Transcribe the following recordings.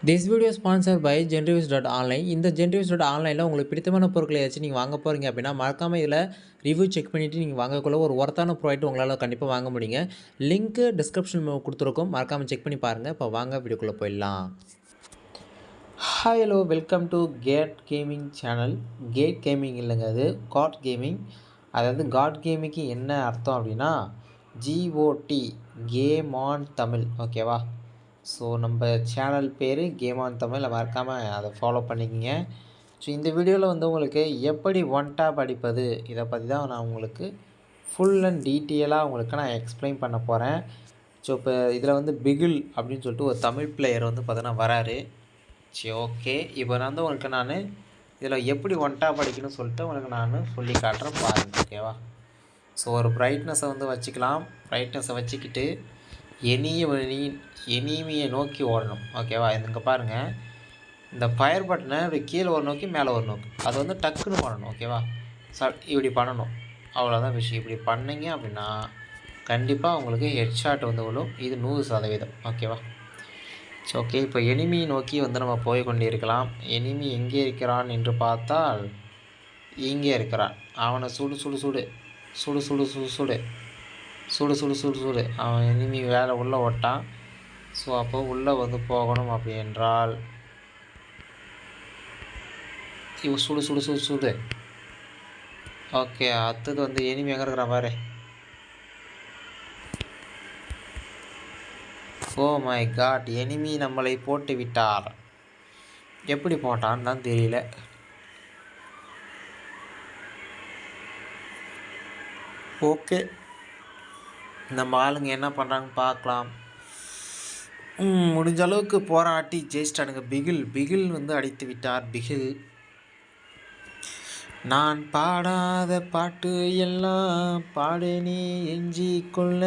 This video sponsor by Genreviews.online. இந்த Genreviews.onlineல உங்களுக்கு பிடித்தமான பொருட்களை ஏதாச்சும் நீங்கள் வாங்க போகிறீங்க அப்படின்னா மறக்காமல் இதில் ரிவ்யூ செக் பண்ணிவிட்டு நீங்கள் வாங்கக்குள்ள ஒரு ஒர்த்தான ப்ராடக்ட் உங்களால் கண்டிப்பாக வாங்க முடியுங்க. லிங்க்கு டிஸ்கிரிப்ஷன் கொடுத்துருக்கோம், மறக்காமல் செக் பண்ணி பாருங்கள். இப்போ வாங்க வீடியோக்குள்ளே போயிடலாம். Hello, welcome to Cat gaming channel. Cat gaming இல்லைங்க, அது காட் கேமிங். அதாவது காட் கேமிங்க்கு என்ன அர்த்தம் அப்படின்னா GOT, கேம் ஆன் தமிழ். ஓகேவா? ஸோ நம்ம சேனல் பேர் கேம் ஆன் தமிழ், மறக்காமல் அதை ஃபாலோ பண்ணிக்கோங்க. ஸோ இந்த வீடியோவில் வந்து உங்களுக்கு எப்படி ஒன் டேப் அடிப்பது இதை பற்றி தான் நான் உங்களுக்கு ஃபுல் அண்ட் டீட்டெயிலாக உங்களுக்கு நான் எக்ஸ்பிளைன் பண்ண போகிறேன். ஸோ இப்போ இதில் வந்து பிகில் அப்படின்னு சொல்லிட்டு ஒரு தமிழ் பிளேயர் வந்து பார்த்தீங்கன்னா வராரு. சரி, ஓகே. இப்போ நான் வந்து உங்களுக்கு நான் இதில் எப்படி ஒன் டேப் அடிக்கணும்னு சொல்லிட்டு உங்களுக்கு நான் சொல்லி காட்டுறேன் பாருங்கள். ஓகேவா? ஸோ ஒரு பிரைட்னஸை வந்து வச்சுக்கலாம். பிரைட்னஸை வச்சுக்கிட்டு எனிமியை நோக்கி ஓடணும். ஓகேவா? இங்கே பாருங்கள், இந்த ஃபயர் பட்டனை இப்படி கீழே ஒரு நோக்கி மேலே ஒரு நோக்கி அது வந்து டக்குன்னு பண்ணணும். ஓகேவா? இப்படி பண்ணணும், அவ்வளோதான் விஷயம். இப்படி பண்ணிங்க அப்படின்னா கண்டிப்பாக உங்களுக்கு ஹெட்ஷாட் வந்து விழும். இது 100%. ஓகேவா? ஸோ ஓகே, இப்போ எனிமியை நோக்கி வந்து நம்ம போய் கொண்டிருக்கலாம். எனிமி எங்கே இருக்கிறான் என்று பார்த்தால் இங்கே இருக்கிறான். அவனை சுடு சுடு சுடு சுடு சுடு சுடு சுடு சுடு சுடு சுடு சுடு அவன் எனிமி வேலை உள்ளே ஓட்டான். ஸோ அப்போ உள்ளே வந்து போகணும் அப்படி என்றால் இவன் சுடு சுடு சுடு சுடு. ஓகே, அடுத்தது வந்து எனிமி எங்கே இருக்கிற பாரு. ஓ மை காட், எனிமி நம்மளை போட்டு விட்டார். எப்படி போட்டான்னு தான் தெரியல. ஓகே, நம்ம ஆளுங்க என்ன பண்ணுறாங்கன்னு பார்க்கலாம். முடிஞ்ச அளவுக்கு போராட்டி ஜெயிச்சிட்டானுங்க. பிகில் வந்து அடித்து விட்டார். பிகில், நான் பாடாத பாட்டு எல்லாம் பாடு நீ எஞ்சி கொள்ள,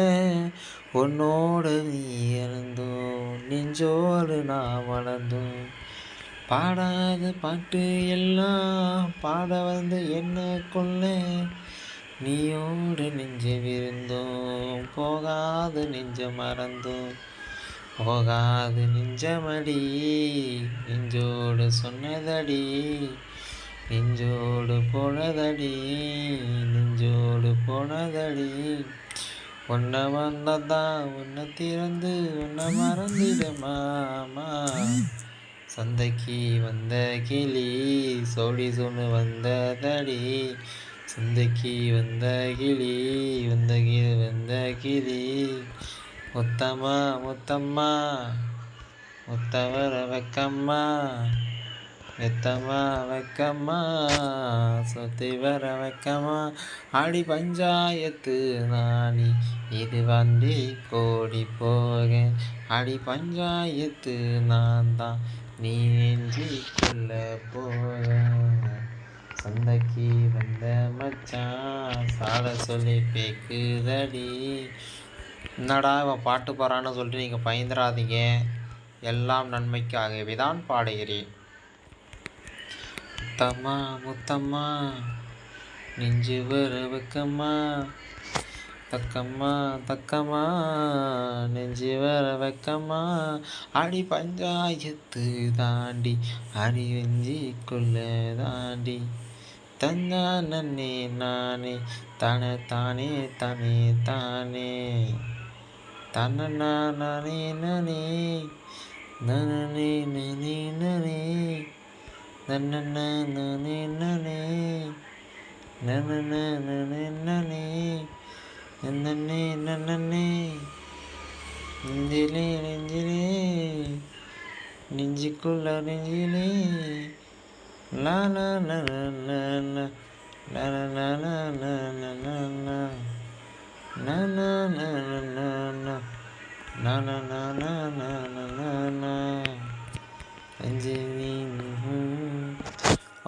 உன்னோடு நீ இறந்தோம் நெஞ்சோடு நான் வளர்ந்தோம். பாடாத பாட்டு எல்லாம் பாட வந்து என்ன கொள்ள, நீயோடு நெஞ்ச விருந்தோம் போகாது நெஞ்ச மறந்தோம். போகாது நெஞ்சமடி நெஞ்சோடு சொன்னதடி, நெஞ்சோடு போனதடி நெஞ்சோடு போனதடி. உன்னை வந்ததான் உன்னை திறந்து உன்னை மறந்துடுமாமா. சந்தைக்கு வந்த கிளி சோடி சொன்னு வந்ததடி. சந்தைக்கு வந்த கிளி வந்த கிளி. முத்தம்மா முத்தம்மா முத்தவர வெக்கம்மா, வெத்தம்மா வெக்கம்மா சொத்தி வர வெக்கம்மா. அடி பஞ்சாயத்து நாணி இது வண்டி கோடி போக, அடி பஞ்சாயத்து நான் தான் நீ நெஞ்சி கொள்ள போக. சந்தைக்கு வந்த மச்சான் சால சொல்லி பேக்குதடி. என்னடா இவன் பாட்டு பாடுறான்னு சொல்லிட்டு நீங்கள் பயந்துடாதீங்க, எல்லாம் நன்மைக்காகவே தான் பாடுகிறேன். முத்தம்மா முத்தம்மா நெஞ்சு வர வெக்கம்மா, தக்கம்மா தக்கம்மா நெஞ்சு வர வெக்கம்மா. அடி பஞ்சாயத்து தாண்டி அடி வெஞ்சி கொள்ள தாண்டி. தந்தா நன்னே நானே தானே தானே தானே தானே தன்னே நானே நானே நனே நனே நனே நன்னே நானே நானே நனே நனே நானே நன்னே நன்னே. நெஞ்சிலே நெஞ்சிலே நெஞ்சுக்குள்ள நெஞ்சிலே லா லா லா லா லா லா லா லா லா லா லா லா na na na na na na na na na na na na.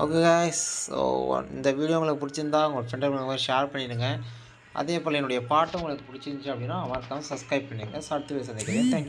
Okay guys, so இந்த வீடியோ உங்களுக்கு பிடிச்சிருந்தா உங்கள் ஃப்ரெண்டுங்களுக்கு ஷேர் பண்ணிவிடுங்க. அதே போல் என்னுடைய பாட்டு உங்களுக்கு பிடிச்சிருந்துச்சி அப்படின்னா மறக்காமல் சப்ஸ்கிரைப் பண்ணிடுங்க. அடுத்த வீடியோ சந்திக்கிறேன். தேங்க்யூ.